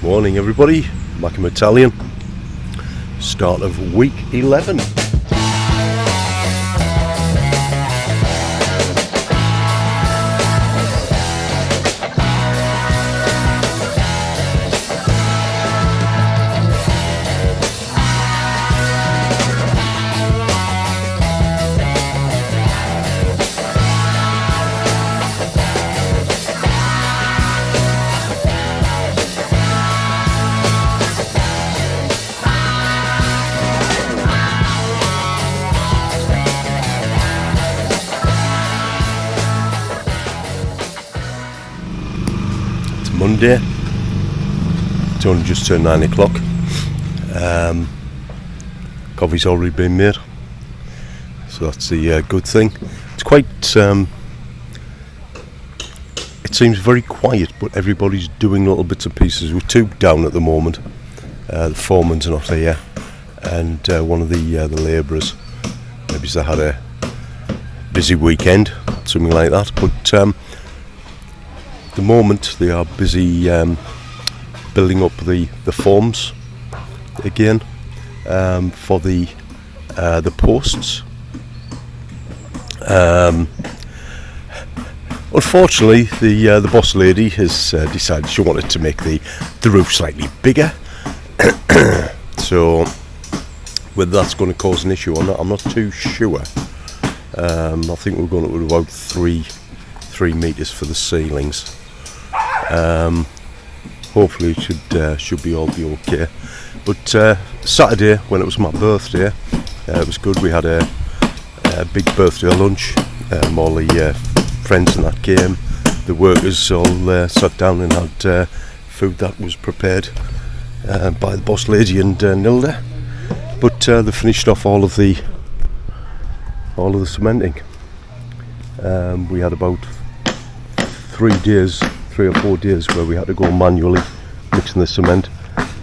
Morning everybody, Macam Italian, start of week 11. Monday, it's only just turned 9 o'clock. Coffee's already been made, so that's the good thing. It's quite, it seems very quiet, but everybody's doing little bits and pieces. We're two down at the moment. The foreman's not here, and one of the labourers, maybe they had a busy weekend, something like that, but the moment they are busy building up the forms again for the posts. Unfortunately, the boss lady has decided she wanted to make the roof slightly bigger. So whether that's going to cause an issue or not, I'm not too sure. I think we're going to about 3 meters for the ceilings. Hopefully it should be okay. But Saturday, when it was my birthday, it was good. We had a big birthday lunch. All the friends and that came. The workers all sat down and had food that was prepared by the boss lady and Nilda. But they finished off all of the cementing. We had about 3 or 4 days where we had to go manually mixing the cement.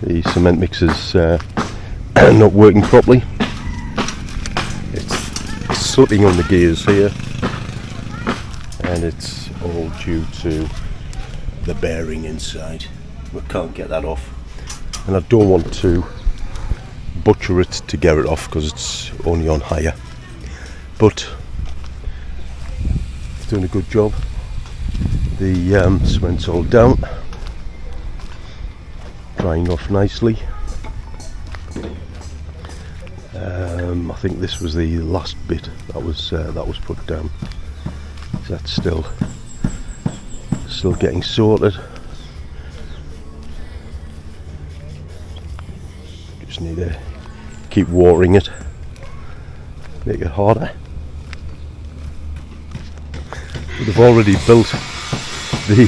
The cement mixer's not working properly. It's slipping on the gears here, and it's all due to the bearing inside. We can't get that off, and I don't want to butcher it to get it off because it's only on hire. But it's doing a good job. The cement's all down, drying off nicely. I think this was the last bit that was put down. That's still getting sorted. Just need to keep watering it, make it harder. But they've already built the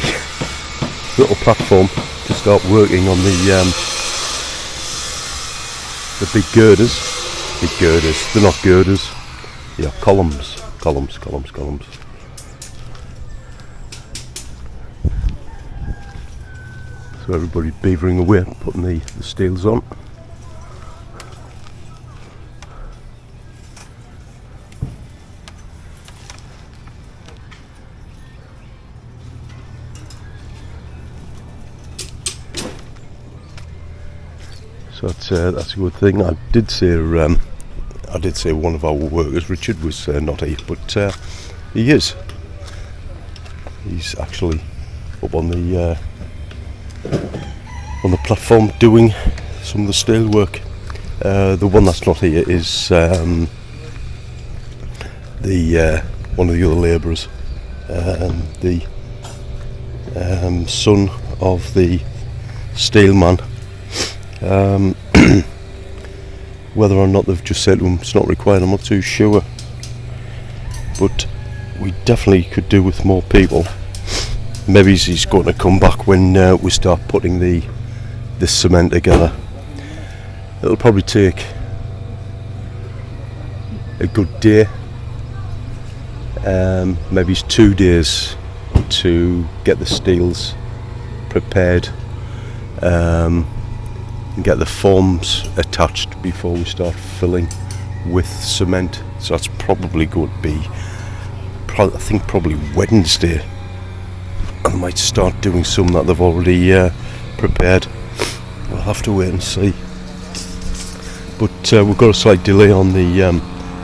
little platform to start working on the big girders. Big girders, they're not girders, yeah, columns. So everybody's beavering away, putting the steels on. So that's a good thing. I did say one of our workers, Richard, was not here, but he is. He's actually up on the platform doing some of the steel work. The one that's not here is one of the other labourers, the son of the steel man. Whether or not they've just said to him it's not required, I'm not too sure, but we definitely could do with more people. Maybe he's going to come back when we start putting the cement together. It'll probably take a good day, maybe it's 2 days to get the steels prepared and get the forms attached before we start filling with cement. So that's probably going to be, I think probably Wednesday. I might start doing some that they've already prepared. we'll have to wait and see. But we've got a slight delay on the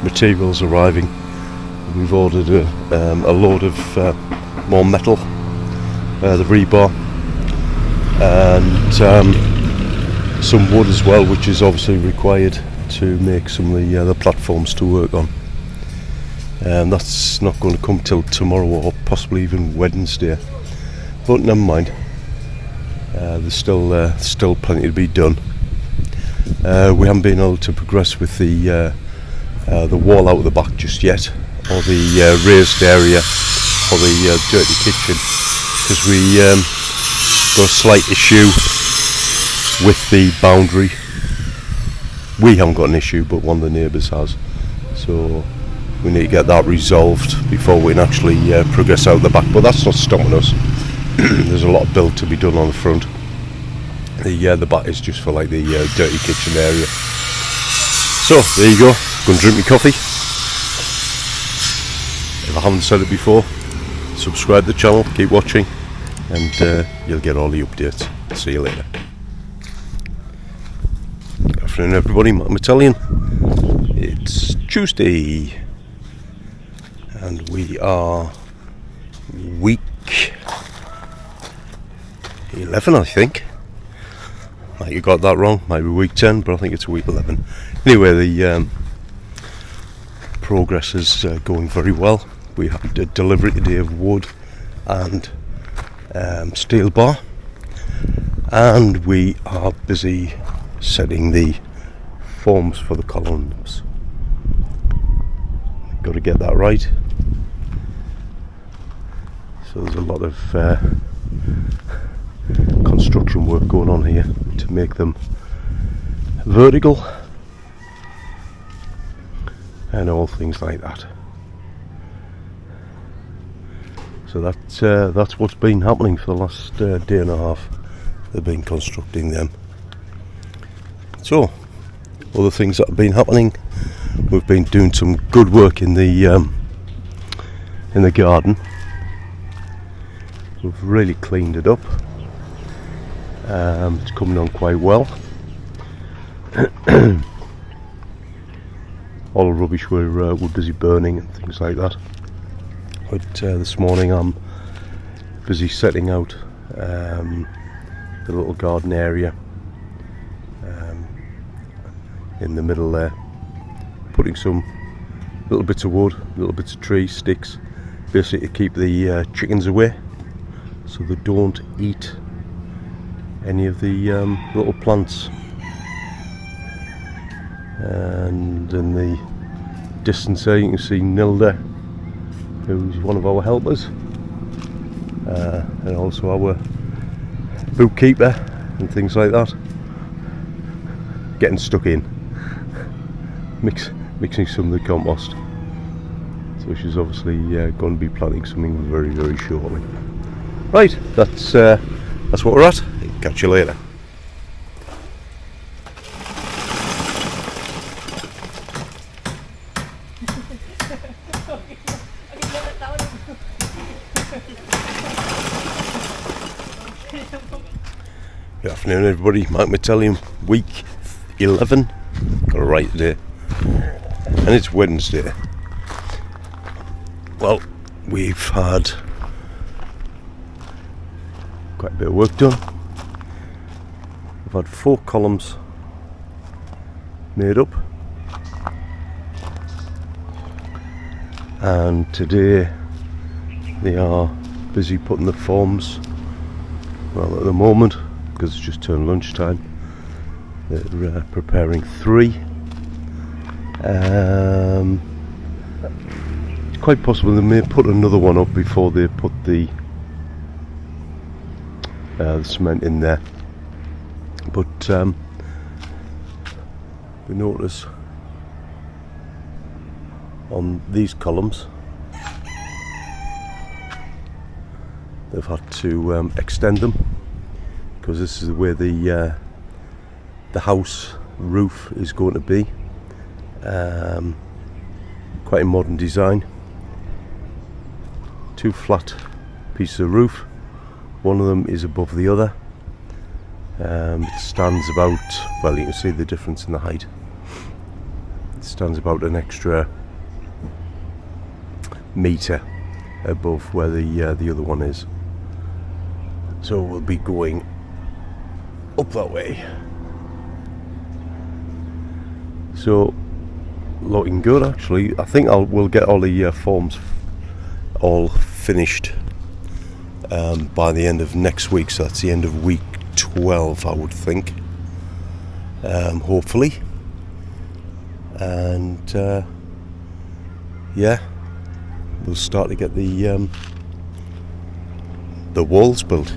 materials arriving. We've ordered a load of more metal, the rebar, and some wood as well, which is obviously required to make some of the platforms to work on. That's not going to come till tomorrow or possibly even Wednesday, but never mind. There's still plenty to be done. We haven't been able to progress with the wall out of the back just yet, or the raised area, or the dirty kitchen, because we got a slight issue with the boundary. We haven't got an issue, but one of the neighbours has, so we need to get that resolved before we can actually progress out the back. But that's not stopping us. There's a lot of build to be done on the front. The back is just for like the dirty kitchen area. So there you go. Go and drink my coffee. If I haven't said it before, subscribe to the channel, keep watching, and you'll get all the updates. See you later. Good afternoon everybody, I'm Italian. It's Tuesday and we are week 11, I think. Might have got that wrong, might be week 10, but I think it's week 11. Anyway, the progress is going very well. We had a delivery today of wood and steel bar, and we are busy setting the forms for the columns. Got to get that right. So there's a lot of construction work going on here to make them vertical and all things like that. So that's what's been happening for the last day and a half. They've been constructing them. So other things that have been happening, we've been doing some good work in the garden. We've really cleaned it up. It's coming on quite well. All the rubbish we're busy burning and things like that. But this morning I'm busy setting out the little garden area in the middle there, putting some little bits of wood, little bits of tree sticks, basically to keep the chickens away, so they don't eat any of the little plants. And in the distance there you can see Nilda, who's one of our helpers, and also our bookkeeper and things like that, getting stuck in, mixing some of the compost. So she's obviously going to be planting something very, very shortly. Right, that's what we're at. Catch you later. Good afternoon everybody, Mark Italian, week 11, got it right today, and it's Wednesday. Well, we've had quite a bit of work done. We've had 4 columns made up, and today they are busy putting the forms. Well, at the moment, because it's just turned lunchtime, they're preparing 3. It's quite possible they may put another one up before they put the cement in there. But we notice on these columns they've had to extend them, because this is the way the house roof is going to be. Quite a modern design. 2 flat pieces of roof, one of them is above the other, It stands about, well, you can see the difference in the height. It stands about an extra metre above where the other one is. So we'll be going up that way. So looking good actually. I think we'll get all the forms all finished by the end of next week. So that's the end of week 12, I would think. Hopefully. And yeah, we'll start to get the walls built.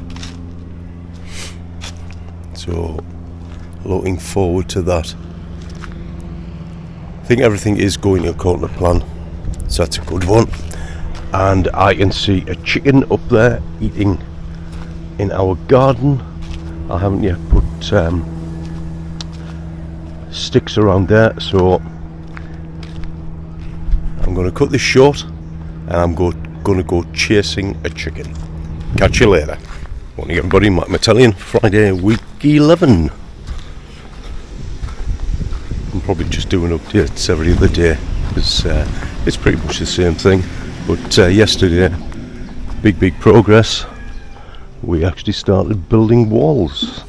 So looking forward to that. I think everything is going according to plan, so that's a good one. And I can see a chicken up there eating in our garden. I haven't yet put sticks around there, so I'm going to cut this short and I'm going to go chasing a chicken. Catch you later. Morning everybody, Matt Italian, Friday week 11. I'm probably just doing updates every other day because it's pretty much the same thing. But yesterday, big progress. We actually started building walls.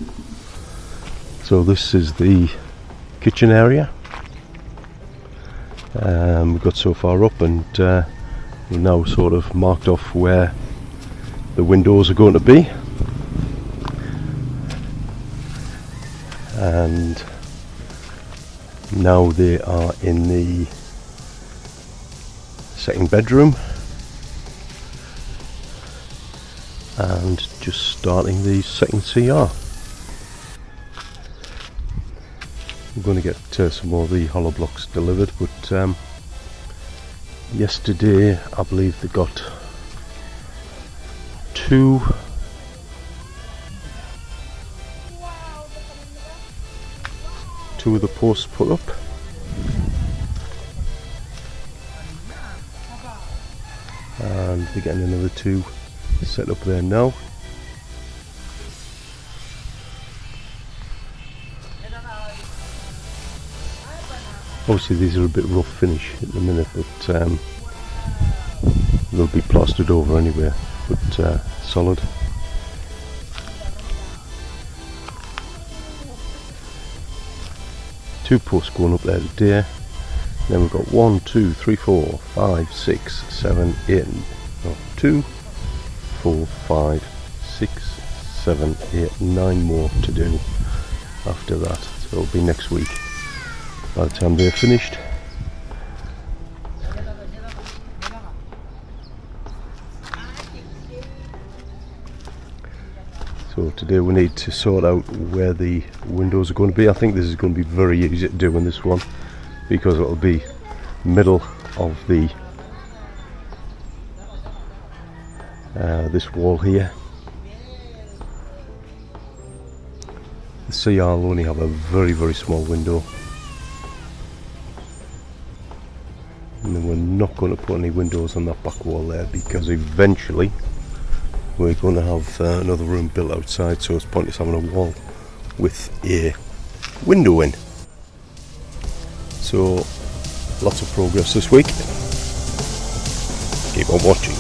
So this is the kitchen area. We got so far up and we're now sort of marked off where the windows are going to be. And now they are in the second bedroom and just starting the second CR. I'm going to get some more of the hollow blocks delivered, but yesterday I believe they got two of the posts put up, and they're getting another two set up there now. Obviously these are a bit rough finish at the minute, but they'll be plastered over anyway, but solid. Two posts going up there today. Then we've got 1, 2, 3, 4, 5, 6, 7, 8. No, 2, 4, 5, 6, 7, 8, 9 more to do after that. So it'll be next week by the time they're finished. So today we need to sort out where the windows are going to be. I think this is going to be very easy to do in this one because it'll be middle of the this wall here. The CR will only have a very small window, and then we're not going to put any windows on that back wall there because eventually we're going to have another room built outside, so it's pointless having a wall with a window in. So lots of progress this week. Keep on watching.